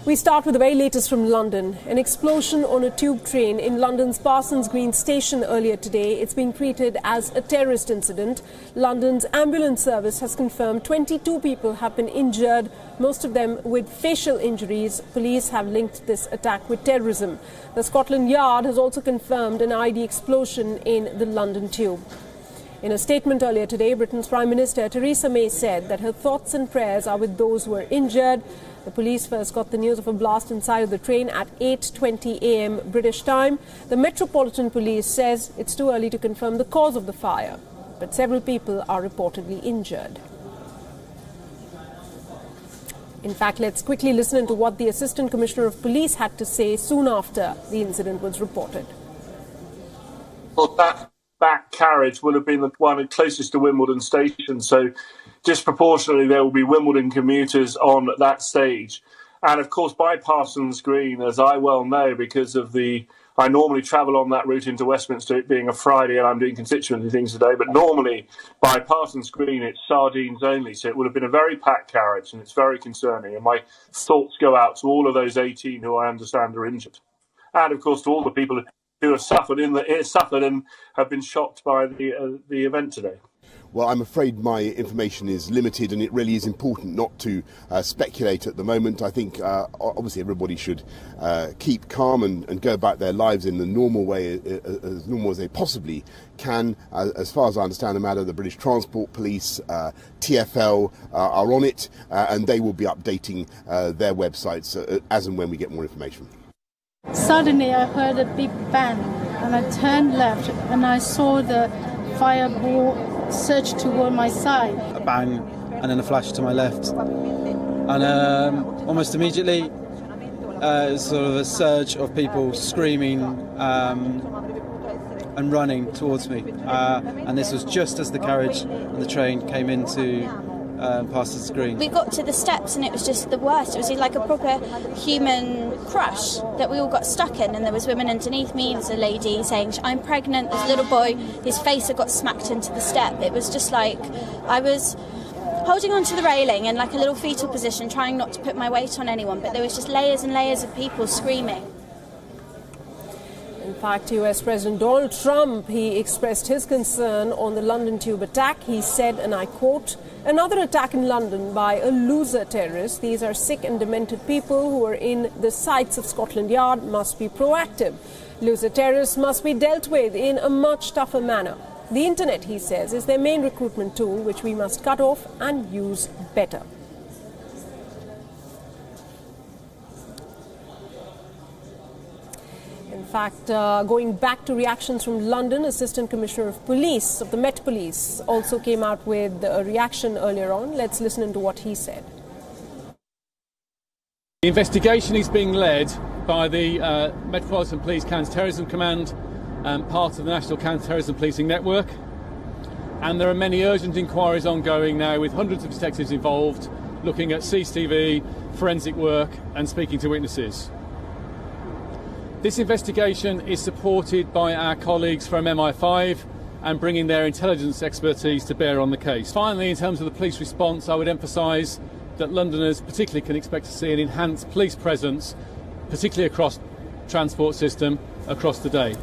We start with the very latest from London. An explosion on a tube train in London's Parsons Green station earlier today. It's being treated as a terrorist incident. London's ambulance service has confirmed 22 people have been injured, most of them with facial injuries. Police have linked this attack with terrorism. The Scotland Yard has also confirmed an ID explosion in the London tube. In a statement earlier today, Britain's Prime Minister Theresa May said that her thoughts and prayers are with those who are injured. The police first got the news of a blast inside of the train at 8:20 a.m. British time. The Metropolitan Police says it's too early to confirm the cause of the fire, but several people are reportedly injured. In fact, let's quickly listen into what the Assistant Commissioner of Police had to say soon after the incident was reported. Well, that back carriage will have been the one closest to Wimbledon station, so disproportionately there will be Wimbledon commuters on that stage. And of course by Parsons Green, as I well know, because of I normally travel on that route into Westminster, it being a Friday and I'm doing constituency things today, but normally by Parsons Green it's sardines only, so it would have been a very packed carriage, and it's very concerning, and my thoughts go out to all of those 18 who I understand are injured, and of course to all the people who have suffered and have been shocked by the event today. Well, I'm afraid my information is limited, and it really is important not to speculate at the moment. I think obviously everybody should keep calm and go about their lives in the normal way, as normal as they possibly can. As far as I understand the matter, the British Transport Police, TfL are on it, and they will be updating their websites as and when we get more information. Suddenly I heard a big bang, and I turned left and I saw the fireball surge toward my side. A bang and then a flash to my left, and almost immediately sort of a surge of people screaming and running towards me, and this was just as the carriage and the train came into Parsons Green. We got to the steps and it was just the worst. It was like a proper human crush that we all got stuck in, and there was women underneath me. There was a lady saying, "I'm pregnant." This little boy, his face had got smacked into the step. It was just like I was holding onto the railing in like a little fetal position, trying not to put my weight on anyone, but there was just layers and layers of people screaming. In fact, US President Donald Trump, he expressed his concern on the London tube attack. He said, and I quote, "Another attack in London by a loser terrorist. These are sick and demented people who are in the sights of Scotland Yard, must be proactive. Loser terrorists must be dealt with in a much tougher manner. The internet," he says, "is their main recruitment tool, which we must cut off and use better." In fact, going back to reactions from London, Assistant Commissioner of Police of the Met Police also came out with a reaction earlier on. Let's listen into what he said. The investigation is being led by the Metropolitan Police Counter-Terrorism Command, part of the National Counter-Terrorism Policing Network. And there are many urgent inquiries ongoing now with hundreds of detectives involved, looking at CCTV, forensic work and speaking to witnesses. This investigation is supported by our colleagues from MI5 and bringing their intelligence expertise to bear on the case. Finally, in terms of the police response, I would emphasise that Londoners particularly can expect to see an enhanced police presence, particularly across the transport system, across the day.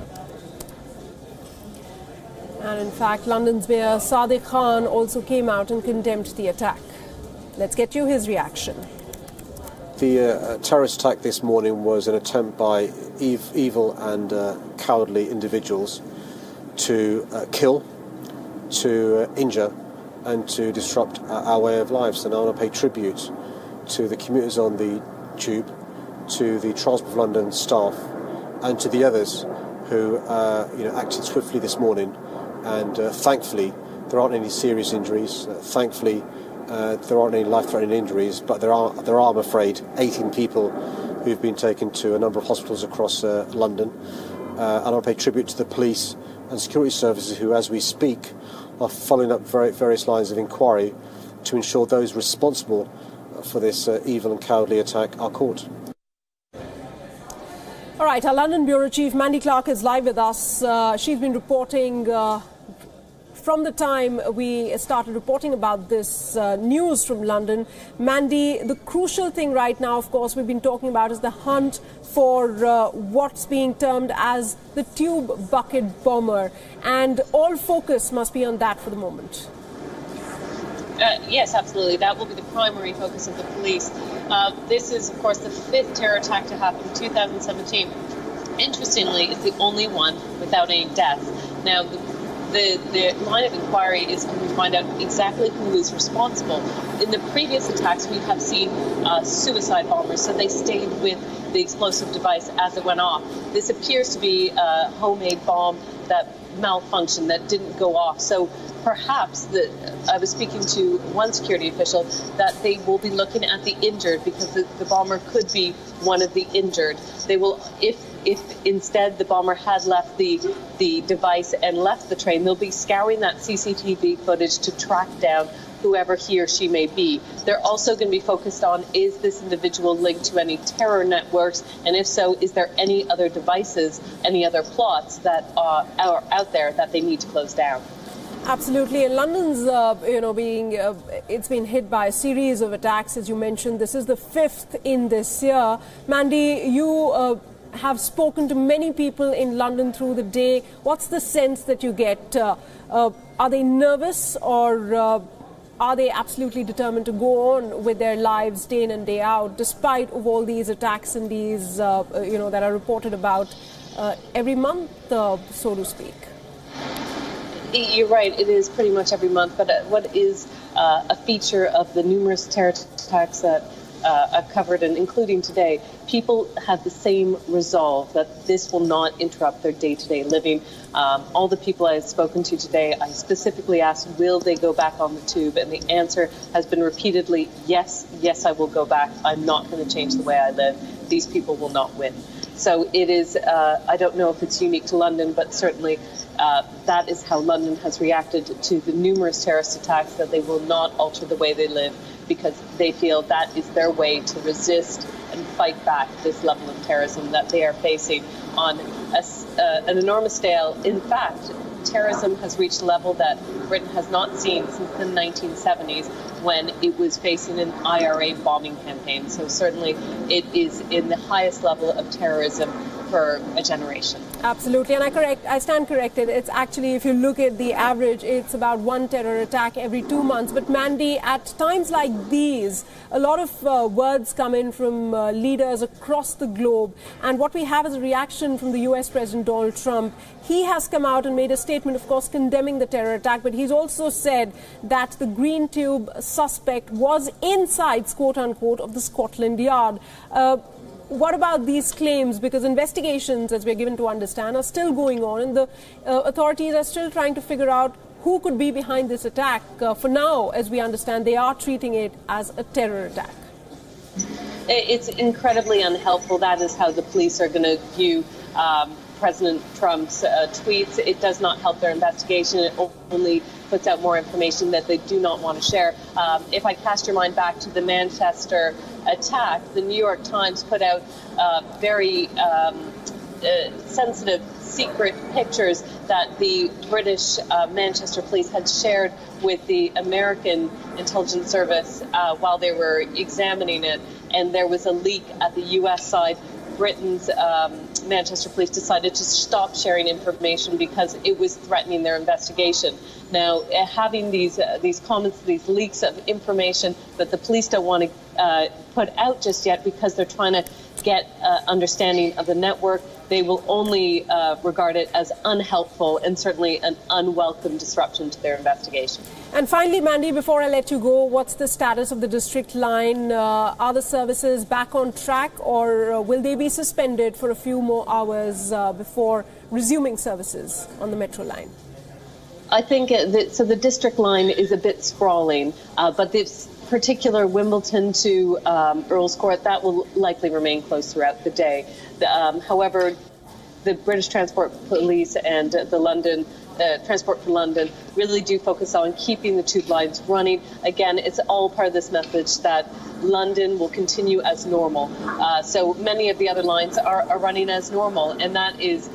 And in fact, London's Mayor Sadiq Khan also came out and condemned the attack. Let's get you his reaction. The terrorist attack this morning was an attempt by evil and cowardly individuals to kill, to injure and to disrupt our way of life. And I want to pay tribute to the commuters on the tube, to the Transport for London staff and to the others who acted swiftly this morning. And thankfully there aren't any serious injuries. Thankfully there aren't any life-threatening injuries, but there are, I'm afraid, 18 people who've been taken to a number of hospitals across London. And I'll pay tribute to the police and security services who, as we speak, are following up various lines of inquiry to ensure those responsible for this evil and cowardly attack are caught. All right, our London Bureau Chief Mandy Clark is live with us. She's been reporting from the time we started reporting about this news from London. Mandy, the crucial thing right now, of course, we've been talking about is the hunt for what's being termed as the tube bucket bomber. And all focus must be on that for the moment. Yes, absolutely. That will be the primary focus of the police. This is, of course, the 5th terror attack to happen in 2017. Interestingly, it's the only one without any deaths. Now, the line of inquiry is to find out exactly who is responsible. In the previous attacks, we have seen suicide bombers, so they stayed with the explosive device as it went off. This appears to be a homemade bomb that malfunctioned, that didn't go off. So perhaps I was speaking to one security official that they will be looking at the injured, because the bomber could be one of the injured. They will, if instead the bomber had left the device and left the train, they'll be scouring that CCTV footage to track down whoever he or she may be. They're also going to be focused on, is this individual linked to any terror networks? And if so, is there any other devices, any other plots that are out there that they need to close down? Absolutely. And London's, it's been hit by a series of attacks, as you mentioned. This is the 5th in this year. Mandy, you have spoken to many people in London through the day. What's the sense that you get? Are they nervous, or are they absolutely determined to go on with their lives day in and day out, despite of all these attacks and these, that are reported about every month, so to speak? You're right, it is pretty much every month, but what is a feature of the numerous terror attacks that I've covered, and including today, people have the same resolve that this will not interrupt their day-to-day living. All the people I've spoken to today, I specifically asked, will they go back on the tube? And the answer has been repeatedly, yes, I will go back. I'm not going to change the way I live. These people will not win. So it is, I don't know if it's unique to London, but certainly that is how London has reacted to the numerous terrorist attacks, that they will not alter the way they live, because they feel that is their way to resist and fight back this level of terrorism that they are facing on an enormous scale. In fact, terrorism has reached a level that Britain has not seen since the 1970s, when it was facing an IRA bombing campaign. So certainly it is in the highest level of terrorism for a generation. Absolutely, and I stand corrected. It's actually, if you look at the average, it's about one terror attack every 2 months. But Mandy, at times like these, a lot of words come in from leaders across the globe. And what we have is a reaction from the US President Donald Trump. He has come out and made a statement, of course, condemning the terror attack, but he's also said that the green tube suspect was inside, quote unquote, of the Scotland Yard. What about these claims? Because investigations, as we're given to understand, are still going on, and the authorities are still trying to figure out who could be behind this attack. For now, as we understand, they are treating it as a terror attack. It's incredibly unhelpful. That is how the police are going to view President Trump's tweets. It does not help their investigation. It only puts out more information that they do not want to share. If I cast your mind back to the Manchester attack, the New York Times put out very sensitive, secret pictures that the British Manchester police had shared with the American intelligence service while they were examining it. And there was a leak at the U.S. side. Britain's Manchester police decided to stop sharing information because it was threatening their investigation. Now, having these comments, these leaks of information that the police don't want to put out just yet because they're trying to get understanding of the network, they will only regard it as unhelpful and certainly an unwelcome disruption to their investigation. And finally, Mandy, before I let you go, what's the status of the District Line? Are the services back on track, or will they be suspended for a few more hours before resuming services on the Metro Line? I think so. The District Line is a bit sprawling, but this particular Wimbledon to Earl's Court, that will likely remain closed throughout the day. However, the British Transport Police and the London Transport for London really do focus on keeping the tube lines running. Again, it's all part of this message that London will continue as normal. So many of the other lines are running as normal, and that is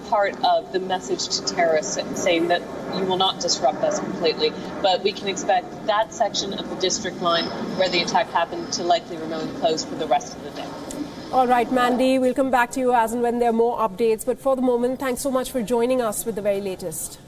part of the message to terrorists, saying that you will not disrupt us completely. But we can expect that section of the district line where the attack happened to likely remain closed for the rest of the day. All right, Mandy, we'll come back to you as and when there are more updates. But for the moment, thanks so much for joining us with the very latest.